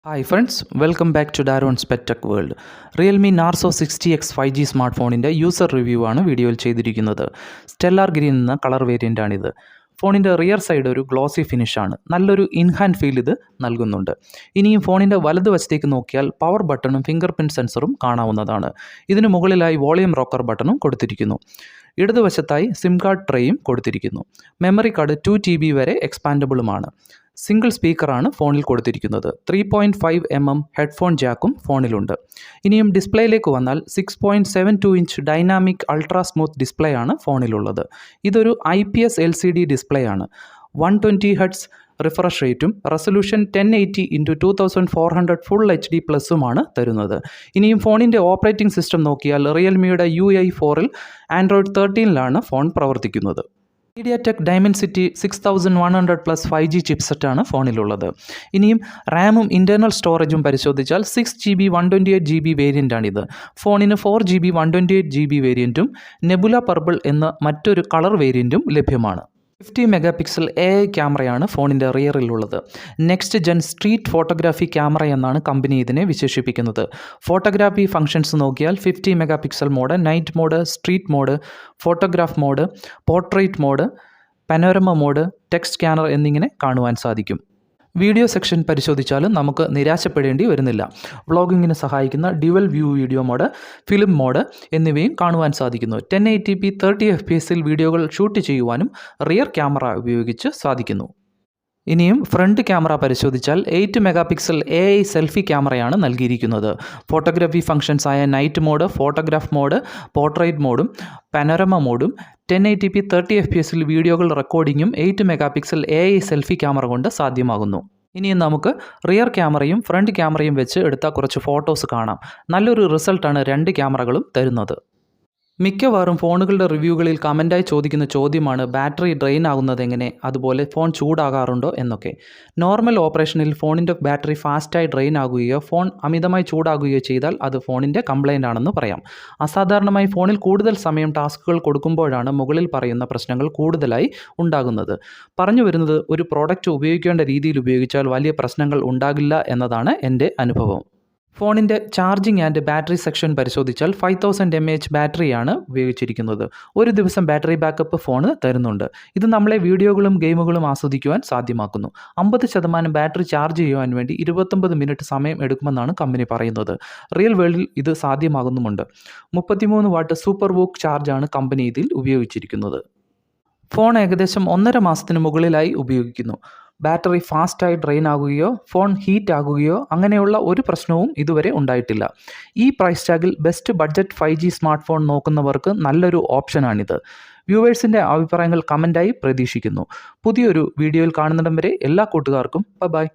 Hi friends, welcome back to Daron's Pet Tech World. Realme Narzo 60X 5G സ്മാർട്ട്ഫോണിൻ്റെ user review ആണ് വീഡിയോയിൽ ചെയ്തിരിക്കുന്നത്. Stellar green എന്ന colour variant ആണിത്. ഫോണിൻ്റെ റിയർ സൈഡ് ഒരു ഗ്ലോസി ഫിനിഷാണ്. നല്ലൊരു ഇൻഹാൻഡ് ഫീൽ ഇത് നൽകുന്നുണ്ട്. ഇനിയും ഫോണിൻ്റെ വലതുവശത്തേക്ക് നോക്കിയാൽ പവർ ബട്ടണും ഫിംഗർ പ്രിൻറ്റ് സെൻസറും കാണാവുന്നതാണ്. ഇതിന് മുകളിലായി വോളിയം റോക്കർ ബട്ടണും കൊടുത്തിരിക്കുന്നു. ഇടതുവശത്തായി സിം കാർഡ് ട്രേയും കൊടുത്തിരിക്കുന്നു. മെമ്മറി കാർഡ് 2 GB വരെ എക്സ്പാൻഡബിളുമാണ്. സിംഗിൾ സ്പീക്കറാണ് ഫോണിൽ കൊടുത്തിരിക്കുന്നത്. 3.5mm headphone ജാക്കും ഫോണിലുണ്ട്. ഇനിയും ഡിസ്പ്ലേയിലേക്ക് വന്നാൽ 6.72 inch dynamic ultra smooth display ആണ് ഫോണിലുള്ളത്. ഇതൊരു IPS LCD ഡിസ്പ്ലേ ആണ്. 120 Hz റിഫ്രഷ് റേറ്റും റെസൊല്യൂഷൻ 1080x2400 ഫുൾ HD പ്ലസുമാണ് തരുന്നത്. ഇനിയും ഫോണിൻ്റെ ഓപ്പറേറ്റിംഗ് സിസ്റ്റം നോക്കിയാൽ റിയൽമിയുടെ UI4ൽ ആൻഡ്രോയിഡ് 13ലാണ് ഫോൺ പ്രവർത്തിക്കുന്നത്. MediaTek Dimensity 6100+ 5G ചിപ്സെറ്റാണ് ഫോണിലുള്ളത്. ഇനിയും റാമും ഇൻറ്റേർണൽ സ്റ്റോറേജും പരിശോധിച്ചാൽ 6GB 128GB വേരിയൻ്റാണിത്. ഫോണിന് 4GB 128GB വേരിയൻറ്റും നെബുല പർപ്പിൾ എന്ന മറ്റൊരു കളർ വേരിയൻറ്റും ലഭ്യമാണ്. 50 മെഗാപിക്സൽ AI ക്യാമറയാണ് ഫോണിൻ്റെ റിയറിലുള്ളത്. Next gen street photography camera എന്നാണ് കമ്പനി ഇതിനെ വിശേഷിപ്പിക്കുന്നത്. ഫോട്ടോഗ്രാഫി ഫംഗ്ഷൻസ് നോക്കിയാൽ 50 megapixel mode, night mode, street mode, photograph mode, portrait mode, panorama mode, text scanner എന്നിങ്ങനെ കാണുവാൻ സാധിക്കും. വീഡിയോ സെക്ഷൻ പരിശോധിച്ചാലും നമുക്ക് നിരാശപ്പെടേണ്ടി വരുന്നില്ല. വ്ളോഗിങ്ങിന് സഹായിക്കുന്ന dual view video mode, film mode എന്നിവയും കാണുവാൻ സാധിക്കുന്നു. 1080p 30 FPS വീഡിയോകൾ ഷൂട്ട് ചെയ്യുവാനും റിയർ ക്യാമറ ഉപയോഗിച്ച് സാധിക്കുന്നു. ഇനിയും ഫ്രണ്ട് ക്യാമറ പരിശോധിച്ചാൽ 8 മെഗാപിക്സൽ AI സെൽഫി ക്യാമറയാണ് നൽകിയിരിക്കുന്നത്. ഫോട്ടോഗ്രാഫി ഫംഗ്ഷൻസ് ആയ night mode, photograph mode, portrait മോഡും പനോരമ മോഡും 1080p 30 FPS വീഡിയോകൾ റെക്കോർഡിങ്ങും 8 മെഗാപിക്സൽ AI സെൽഫി ക്യാമറ കൊണ്ട് സാധ്യമാകുന്നു. ഇനിയും നമുക്ക് റിയർ ക്യാമറയും ഫ്രണ്ട് ക്യാമറയും വെച്ച് എടുത്ത കുറച്ച് ഫോട്ടോസ് കാണാം. നല്ലൊരു റിസൾട്ടാണ് രണ്ട് ക്യാമറകളും തരുന്നത്. മിക്കവാറും ഫോണുകളുടെ റിവ്യൂകളിൽ കമൻറ്റായി ചോദിക്കുന്ന ചോദ്യമാണ് ബാറ്ററി ഡ്രെയിൻ ആകുന്നത് എങ്ങനെ, അതുപോലെ ഫോൺ ചൂടാകാറുണ്ടോ എന്നൊക്കെ. നോർമൽ ഓപ്പറേഷനിൽ ഫോണിൻ്റെ ബാറ്ററി ഫാസ്റ്റായി ഡ്രെയിൻ ആകുകയോ ഫോൺ അമിതമായി ചൂടാകുകയോ ചെയ്താൽ അത് ഫോണിൻ്റെ കംപ്ലൈൻ്റ് ആണെന്ന് പറയാം. അസാധാരണമായി ഫോണിൽ കൂടുതൽ സമയം ടാസ്കുകൾ കൊടുക്കുമ്പോഴാണ് മുകളിൽ പറയുന്ന പ്രശ്നങ്ങൾ കൂടുതലായി ഉണ്ടാകുന്നത്. പറഞ്ഞു വരുന്നത് ഒരു പ്രോഡക്റ്റ് ഉപയോഗിക്കേണ്ട രീതിയിൽ ഉപയോഗിച്ചാൽ വലിയ പ്രശ്നങ്ങൾ ഉണ്ടാകില്ല എന്നതാണ് എൻ്റെ അനുഭവം. ഫോണിൻ്റെ ചാർജിങ് ആൻഡ് ബാറ്ററി സെക്ഷൻ പരിശോധിച്ചാൽ 5000 mAh ബാറ്ററിയാണ് ഉപയോഗിച്ചിരിക്കുന്നത്. ഒരു ദിവസം ബാറ്ററി ബാക്കപ്പ് ഫോണ് തരുന്നുണ്ട്. ഇത് നമ്മളെ വീഡിയോകളും ഗെയിമുകളും ആസ്വദിക്കുവാൻ സാധ്യമാക്കുന്നു. 50% ബാറ്ററി ചാർജ് ചെയ്യുവാൻ വേണ്ടി 29 മിനിറ്റ് സമയം എടുക്കുമെന്നാണ് കമ്പനി പറയുന്നത്. റിയൽ വേൾഡിൽ ഇത് സാധ്യമാകുന്നുമുണ്ട്. 33 വാട്ട് സൂപ്പർ വൂക്ക് ചാർജാണ് കമ്പനി ഇതിൽ ഉപയോഗിച്ചിരിക്കുന്നത്. ഫോൺ ഏകദേശം 1.5 മാസത്തിന് മുകളിലായി ഉപയോഗിക്കുന്നു. ബാറ്ററി ഫാസ്റ്റായി ഡ്രെയിൻ ആകുകയോ ഫോൺ ഹീറ്റ് ആകുകയോ അങ്ങനെയുള്ള ഒരു പ്രശ്നവും ഇതുവരെ ഉണ്ടായിട്ടില്ല. ഈ പ്രൈസ് ടാഗിൽ best budget 5G smart phone നോക്കുന്നവർക്ക് നല്ലൊരു ഓപ്ഷനാണിത്. വ്യൂവേഴ്സിൻ്റെ അഭിപ്രായങ്ങൾ കമൻറ്റായി പ്രതീക്ഷിക്കുന്നു. പുതിയൊരു വീഡിയോയിൽ കാണുന്നിടം വരെ എല്ലാ കൂട്ടുകാർക്കും ബൈ.